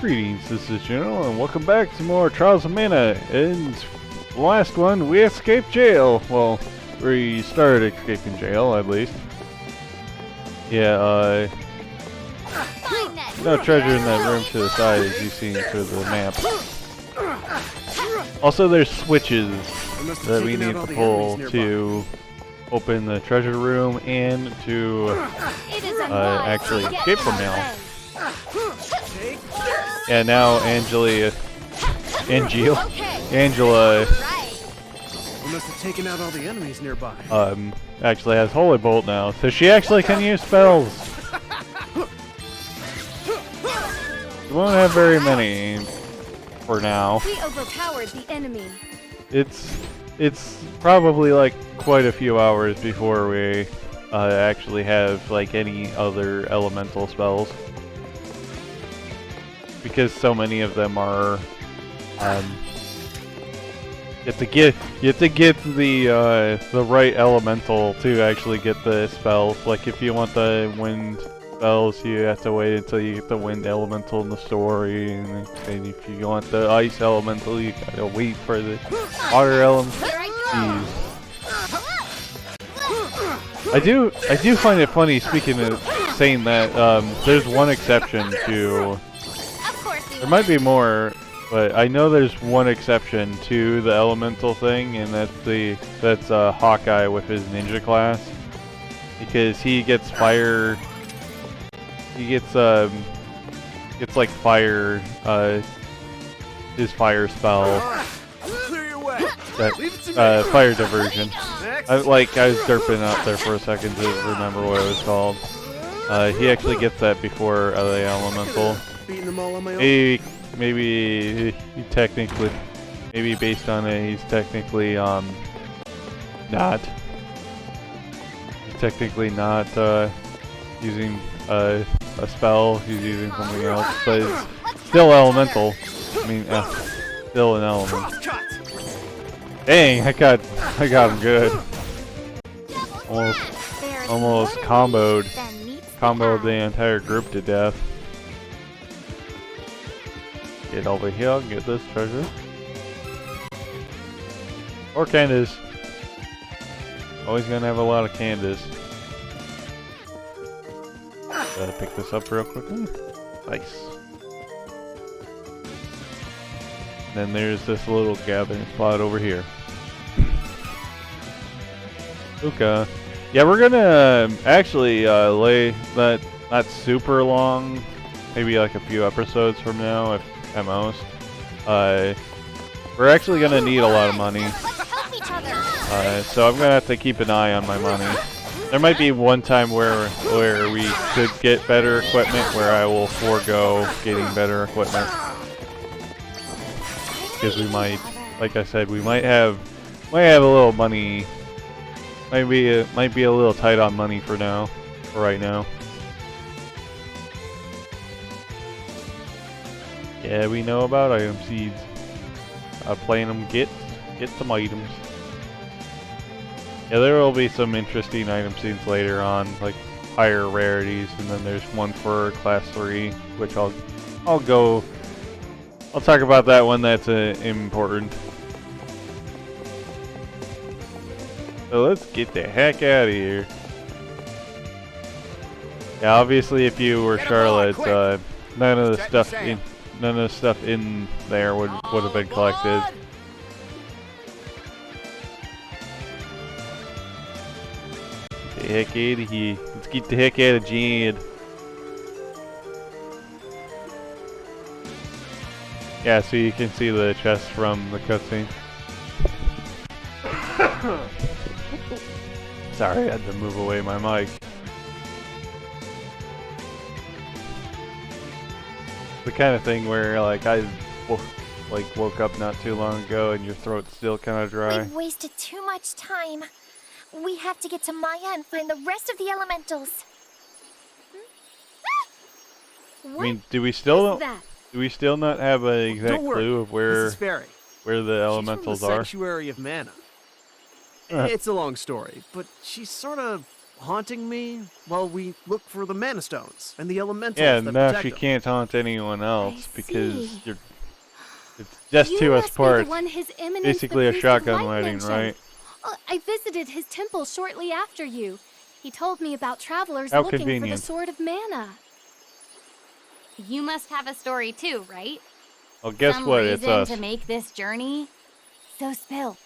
Greetings, this is General, and welcome back to more Trials of Mana. In the last one, we escaped jail. Well, we started escaping jail, at least. Yeah, no treasure in that room to the side, as you've seen through the map. Also, there's switches that we need to pull to open the treasure room and to actually escape from jail. Yeah, now Angela We must have taken out all the enemies nearby. Actually has Holy Bolt now, so she actually can use spells. We won't have very many for now. We overpowered the enemy. It's probably like quite a few hours before we actually have like any other elemental spells. Because so many of them are, you have to get the right elemental to actually get the spells. Like if you want the wind spells, you have to wait until you get the wind elemental in the story, and if you want the ice elemental, you gotta wait for the water elemental. I do find it funny, speaking of saying that, there's one exception to. There might be more, but I know there's one exception to the elemental thing, and that's Hawkeye with his ninja class, because he gets fire. He gets like fire. His fire spell. That fire diversion. I was derping out there for a second to remember what it was called. He actually gets that before the elemental. Maybe he technically, maybe based on it, he's technically not. He's technically not using a spell. He's using something else, but it's still elemental. I mean, still an element. Dang, I got him good. Almost comboed the entire group to death. Get over here and get this treasure. Or Candace. Always gonna have a lot of Candace. Gotta pick this up real quickly. Nice. Then there's this little gathering spot over here. Okay. Yeah, we're gonna actually lay that not super long, maybe like a few episodes from now, if at most. We're actually gonna need a lot of money, so I'm gonna have to keep an eye on my money. There might be one time where we could get better equipment, where I will forego getting better equipment, because we might, like I said, we might have a little money. Might be a little tight on money for right now. Yeah, we know about item seeds. Playing them, get some items. Yeah, there will be some interesting item seeds later on, like higher rarities, and then there's one for class 3, which I'll talk about that one. That's important. So let's get the heck out of here. Yeah, obviously, if you were Charlotte, none of the stuff in there would have been collected. Get the heck out of here. Let's get the heck out of Jadd. Yeah, so you can see the chest from the cutscene. Sorry, I had to move away my mic. The kind of thing where like I woke up not too long ago and your throat's still kind of dry. We've wasted too much time. We have to get to Maya and find the rest of the elementals. I mean, do we still not have an exact clue of where the elementals She's from the are? Sanctuary of Mana. It's a long story, but she's sort of haunting me while we look for the Mana Stones and the elementals Yeah, that now protect she them. can't haunt anyone else because see. it's just You to us must be the parts. one His Eminence Basically the a Priest of shotgun Light wedding, mentioned. right? I visited his temple shortly after you. He told me about travelers How looking for the convenient. Sword of Mana. You must have a story too, right? Well, guess Some what? It's reason us. to make this journey? So spill.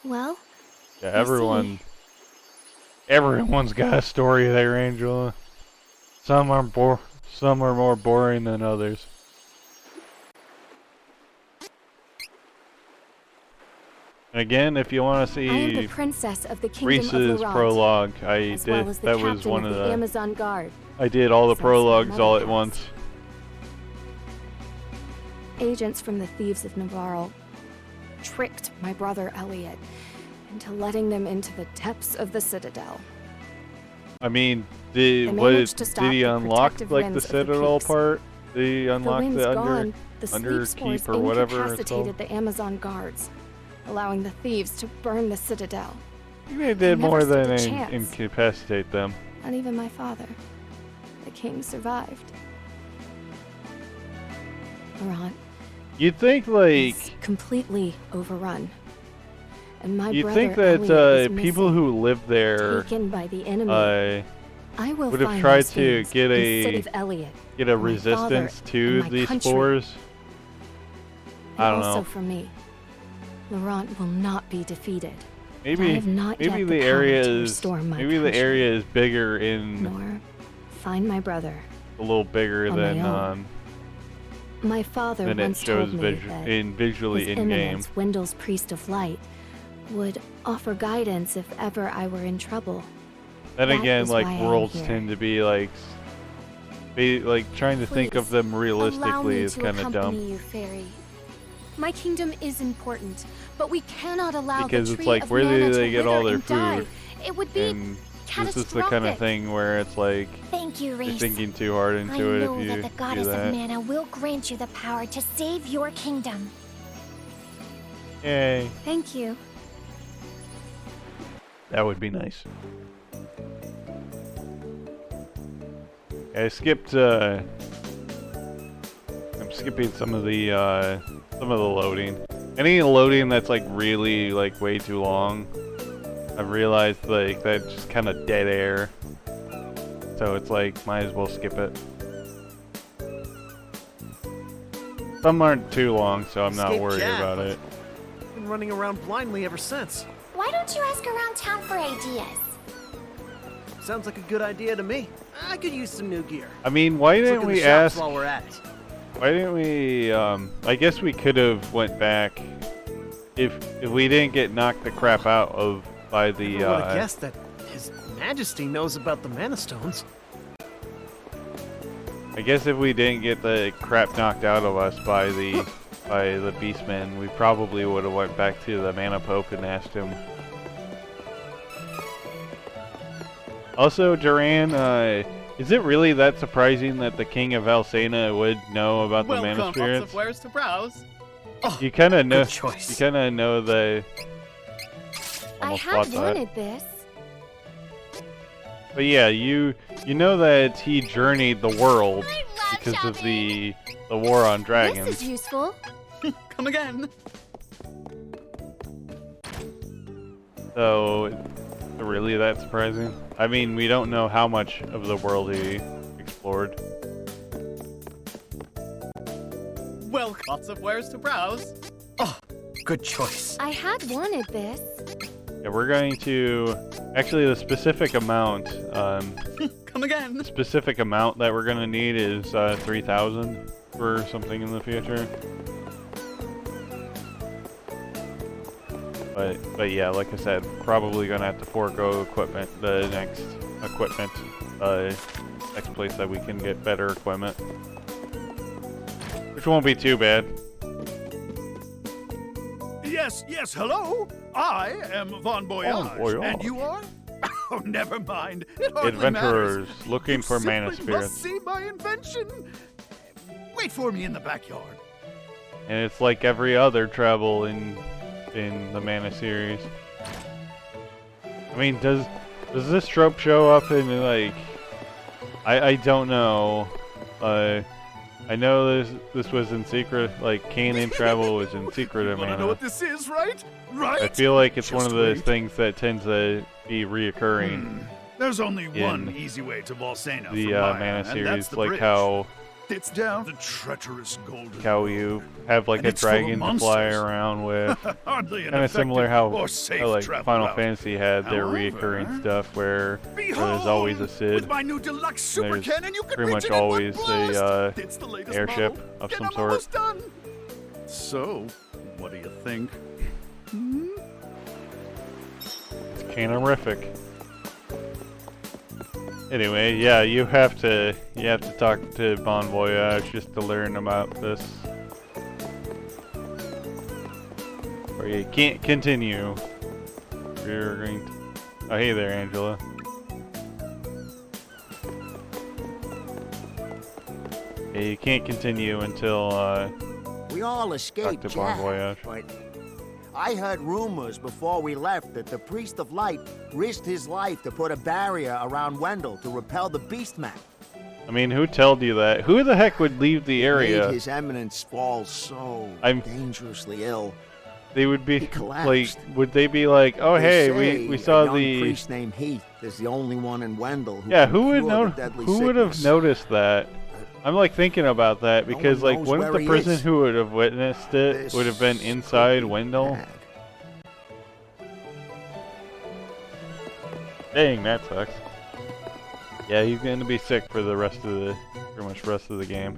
Well, Yeah, you everyone's got a story there, Angela. Some are more boring than others. Again, if you want to I am the see princess of the kingdom of Reese's Laurent, prologue, I as did. well as the That was captain one of of the the. Amazon Guard. I did all the Since my prologues mother all at passed. once. Agents from the Thieves of Navarro tricked my brother Elliot into letting them into the depths of the Citadel. I mean, They did managed to stop he the unlock protective like the winds of the Citadel peaks. part? Did he The unlock wind's the gone, the under sleep spores keep or whatever it's called? incapacitated the Amazon guards, allowing the thieves to burn the Citadel. I think they did never more stood than a chance. incapacitate them. Not even my father, the king, survived. Laurent You'd think like is completely overrun. And my you'd brother think that Elliot is people missing, who live there taken by the enemy. I will would have find tried those to things get and a save Elliot. get a my father resistance to and my these country. spores. I don't Also know. for me, Laurent will not be defeated. I Maybe have not maybe yet the power area to is restore my maybe the country, area is bigger in nor find my brother. a little bigger on my than own. My father than it once shows told me that visually His in game. Eminence, Wendell's Priest of Light, would offer guidance if ever I were in trouble. Then that again, is like why I am worlds here. tend to be like trying to think of Please, them Allow realistically me is to kind of accompany dumb. you, Fairy. My kingdom is important, but we cannot allow Because the it's tree like, of where do mana they to get all wither their and die. food? It would be And catastrophic. this is the kind of thing where it's like Thank you, you're Reese. thinking too hard I into it know if you that the do goddess that. of mana will grant you the power to save your kingdom. Yay, Thank you. that would be nice. I skipped. I'm skipping some of the loading. Any loading that's like really like way too long, I've realized like that's just kind of dead air. So it's like might as well skip it. Some aren't too long, so I'm not Escape worried Jadd, about but it. I've been running around blindly ever since. Why don't you ask around town for ideas? Sounds like a good idea to me. I could use some new gear. I mean, why Let's look didn't in the we shops ask? while we're at it? Why didn't we? I guess we could have went back if we didn't get knocked the crap out of by the. I would have guessed that His Majesty knows about the Mana Stones. I guess if we didn't get the crap knocked out of us by the Beastmen, we probably would have went back to the Mana Pope and asked him. Also, Duran, is it really that surprising that the King of Alcena would know about the Mana Spirits? Where's to browse? Oh, You kind of know. good choice. You kind of know the. I Almost had bought that. wanted this. But yeah, you know that he journeyed the world I love because of shopping. the war on This dragons. is useful. Come again. So, really that surprising? I mean, we don't know how much of the world he explored. Well, lots of wares to browse. Oh, good choice. I had wanted this. Yeah, we're going to actually the specific amount. Come again. The specific amount that we're gonna need is 3,000 for something in the future. But yeah, like I said, probably gonna have to forego equipment. The next equipment, next place that we can get better equipment, which won't be too bad. Yes, hello. I am Von Voyage. Bon Voyage. And you are? Oh, never mind. It hardly Adventurers matters. looking You for mana simply spirits, must see my invention. Wait for me in the backyard. and it's like every other travel in the Mana series. I mean, Does this trope show up in like? I don't know. I know this was in secret. Like Canaan Travel was in Secret of You wanna know Mana. what this is, right? Right? I feel like it's one Just of those wait. things that tends to be reoccurring. There's only one in easy way to Volcano The from Maya, Mana and that's series, the like bridge. how It's down the treacherous golden you have like And a it's full of dragon to fly monsters. around with. hardly an Kind of similar how, effective or safe like travel Final route. Fantasy had their However, reoccurring stuff where there's Behold! always a Cid. With my new deluxe super There's cannon, you can pretty reach much it in one always blast. a It's the latest airship model, of and some I'm sort. almost done. So, what do you think? It's kind-of-rific. Anyway, yeah, you have to talk to Bon Voyage just to learn about this, or you can't continue. You're going to. Oh, hey there, Angela. Yeah, you can't continue until We all talk escaped to Bon Jadd, Voyage. but I heard rumors before we left that the Priest of Light risked his life to put a barrier around Wendell to repel the Beastman. I mean, who told you that? Who the heck would leave the Made area? His Eminence fall so I'm- dangerously ill. They would be He like, collapsed. would they be like, oh They hey, say we a saw young the. priest named Heath is the only one in Wendell who Yeah, can who would cure know? the deadly Who would have sickness. noticed that? I'm like thinking about that No because one like knows wouldn't where the he person is. who would have witnessed it This would have been could inside be Wendell? bad. Dang, that sucks. Yeah, he's going to be sick for the rest of the, pretty much rest of the game.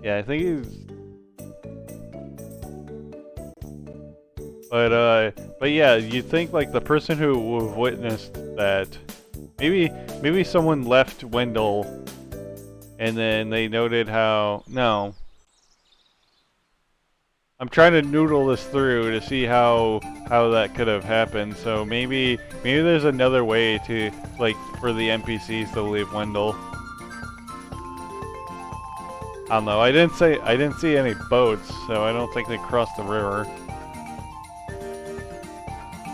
Yeah, I think he's. But yeah, you think like the person who would have witnessed that, maybe someone left Wendell, and then they noted how no. I'm trying to noodle this through to see how that could have happened. So maybe there's another way to like for the NPCs to leave Wendell. I don't know. I didn't see any boats, so I don't think they crossed the river.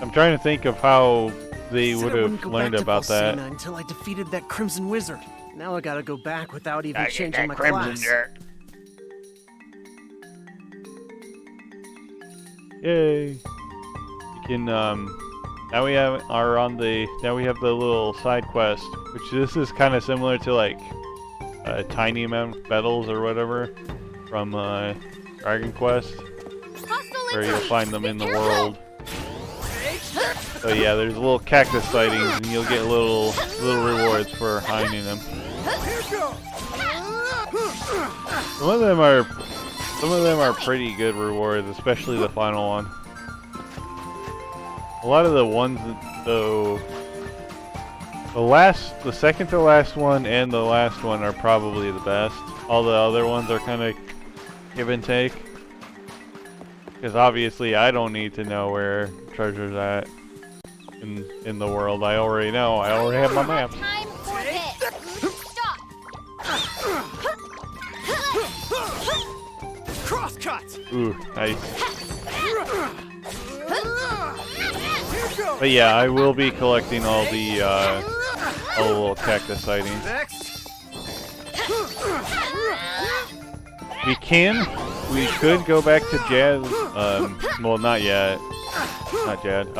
I'm trying to think of how they Said would I wouldn't have go learned back to about that. Volcana until I defeated that Crimson Wizard. Now I gotta go back without even changing my class. Yay! You can now we have the little side quest, which this is kind of similar to like Tiny Battles or whatever from Dragon Quest, where you'll find them in the world. So yeah, there's little cactus sightings, and you'll get little rewards for finding them. Some of them are pretty good rewards, especially the final one. A lot of the ones though, the second to last one and the last one are probably the best. All the other ones are kind of give and take. Because obviously I don't need to know where treasure's at in the world. I already know. I already have my maps. Time for it. Stop. Crosscut! Ooh, nice. But yeah, I will be collecting all the little cactus sightings. Next! We could go back to Jadd. Well, not yet. Not Jadd.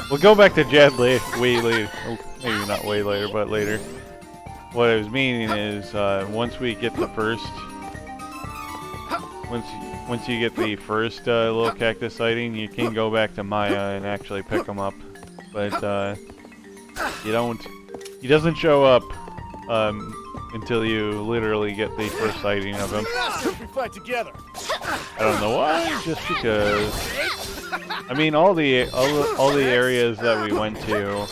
We'll go back to Jadd way later. Oh, maybe not way later, but later. What I was meaning is, once we get the first, once you get the first little cactus sighting, you can go back to Maya and actually pick them up. But you don't. He doesn't show up until you literally get the first sighting of him. We fight together. I don't know why, just because. I mean, all the areas that we went to,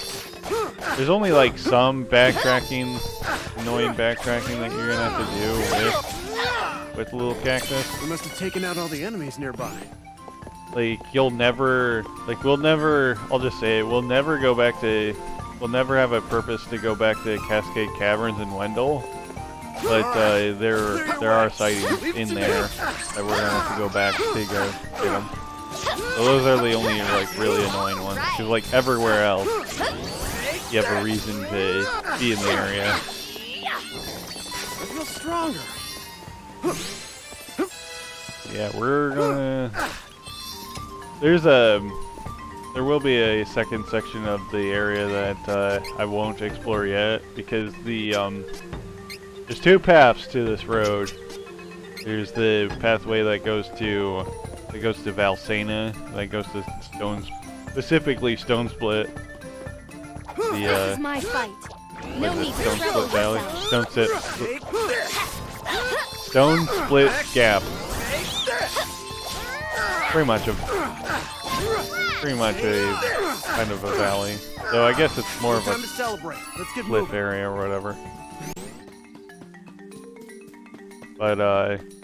there's only like some backtracking, annoying backtracking that you're gonna have to do with little cactus. We must have taken out all the enemies nearby. Like we'll never, I'll just say it, we'll never have a purpose to go back to Cascade Caverns in Wendell. But there are sightings in there that we're gonna have to go back to go get them. So those are the only like really annoying ones. Because like everywhere else, you have a reason to be in the area. I feel stronger. Yeah, we're gonna. There will be a second section of the area that I won't explore yet because there's two paths to this road. There's the pathway that goes to Valsena, that goes to specifically Stone Split. This is my fight. No need to Stone trouble Split Valley, yourself. Stone Split Gap. Pretty much a kind of a valley. So I guess it's more of a Time to celebrate. Let's get cliff moving. area or whatever. But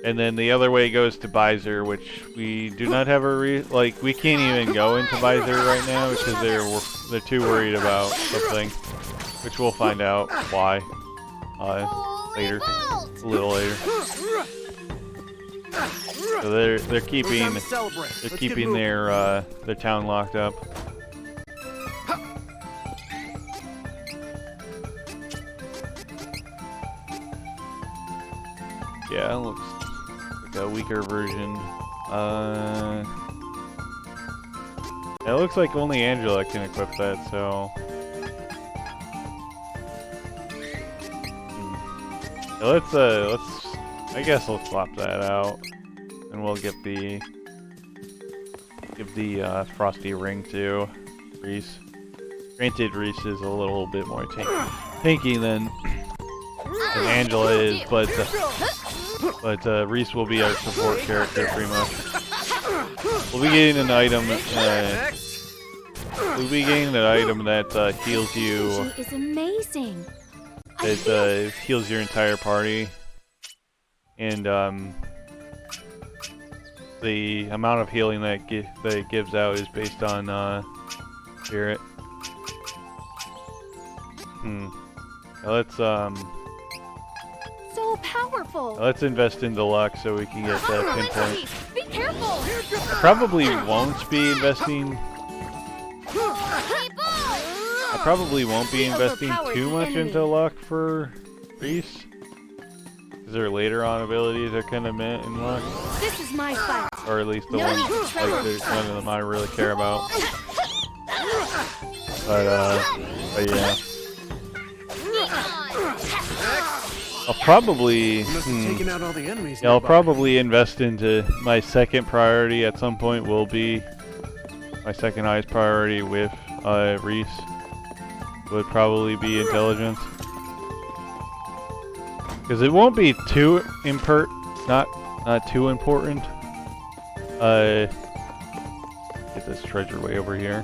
and then the other way goes to Bizer, which we do not have we can't even go into Bizer right now because they're too worried about something, which we'll find out why later, a little later. So they're keeping their town locked up. Yeah, it looks like a weaker version. It looks like only Angela can equip that, so. Let's. I guess we'll swap that out, and we'll give the frosty ring to Reese. Granted, Reese is a little bit more tanky than Angela is, but Reese will be our support character pretty much. We'll be getting an item. We'll be getting an item that heals you. Is amazing. It heals your entire party, and the amount of healing that it gives out is based on spirit. Let's So powerful. let's invest in Deluxe so we can get that pinpoint. Be careful. I probably won't be investing. I probably won't be investing too much into luck for Reese. Because their later on abilities are kind of mint in luck. This is my fight. Or at least the ones, like, there's none of them I really care about. But yeah. I'll probably, Taking out all the enemies yeah, I'll nearby. probably invest into my second priority at some point will be my second highest priority with Reese. Would probably be intelligence. Because it won't be too not too important. Get this treasure way over here.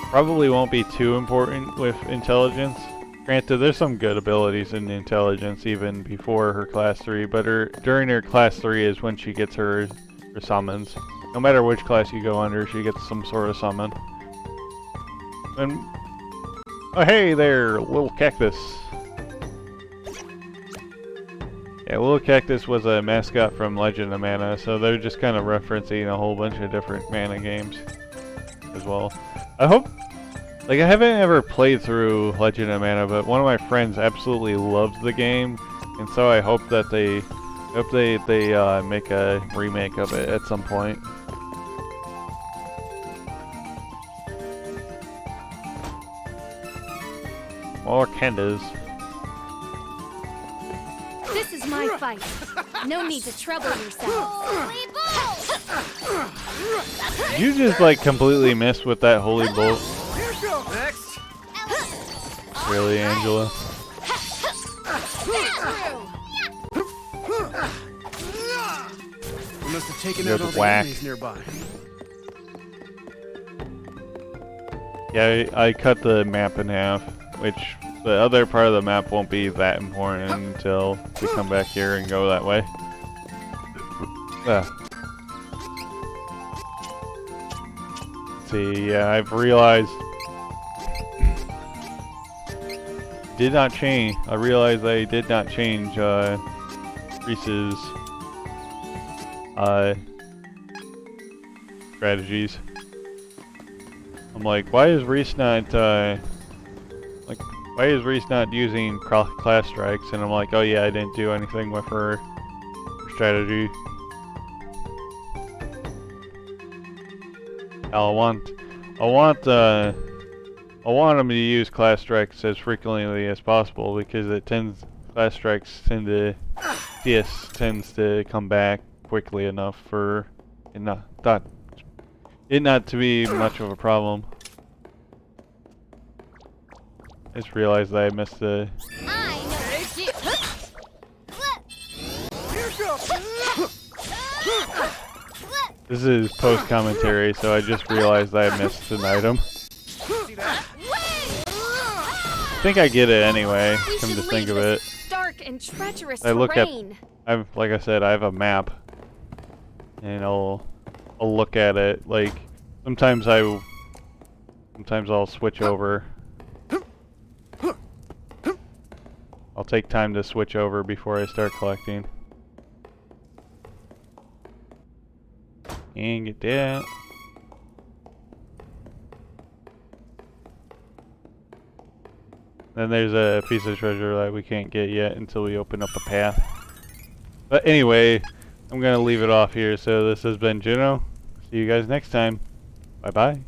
Probably won't be too important with intelligence. Granted, there's some good abilities in intelligence even before her class 3, but during her class 3 is when she gets her summons. No matter which class you go under, she gets some sort of summon. And oh hey there, little cactus. Yeah, Little Cactus was a mascot from Legend of Mana, so they're just kind of referencing a whole bunch of different Mana games as well. I hope, like, I haven't ever played through Legend of Mana, but one of my friends absolutely loves the game, and so I hope that they make a remake of it at some point. More Kendas. This is my fight. No need to trouble yourself. You just like completely missed with that holy bolt. Next. Really, Angela? We must have taken You're out all the whack. enemies nearby. Yeah, I cut the map in half, which the other part of the map won't be that important until we come back here and go that way. See, yeah, I've realized did not change. I realized I did not change Reese's strategies. I'm like, why is Reese not why is Reese not using class strikes? And I'm like, oh yeah, I didn't do anything with her strategy. I want him to use class strikes as frequently as possible because class strikes CS tends to come back quickly enough for it not to be much of a problem. I just realized that I missed the. I know what to do. This is post commentary, so I just realized that I missed an item. I think I get it anyway. Come to think of it. Dark and treacherous I look at. terrain. Like I said, I have a map, and I'll look at it. Like sometimes I'll switch over. I'll take time to switch over before I start collecting. And get that. Then there's a piece of treasure that we can't get yet until we open up a path. But anyway, I'm gonna leave it off here. So this has been Juno. See you guys next time. Bye bye.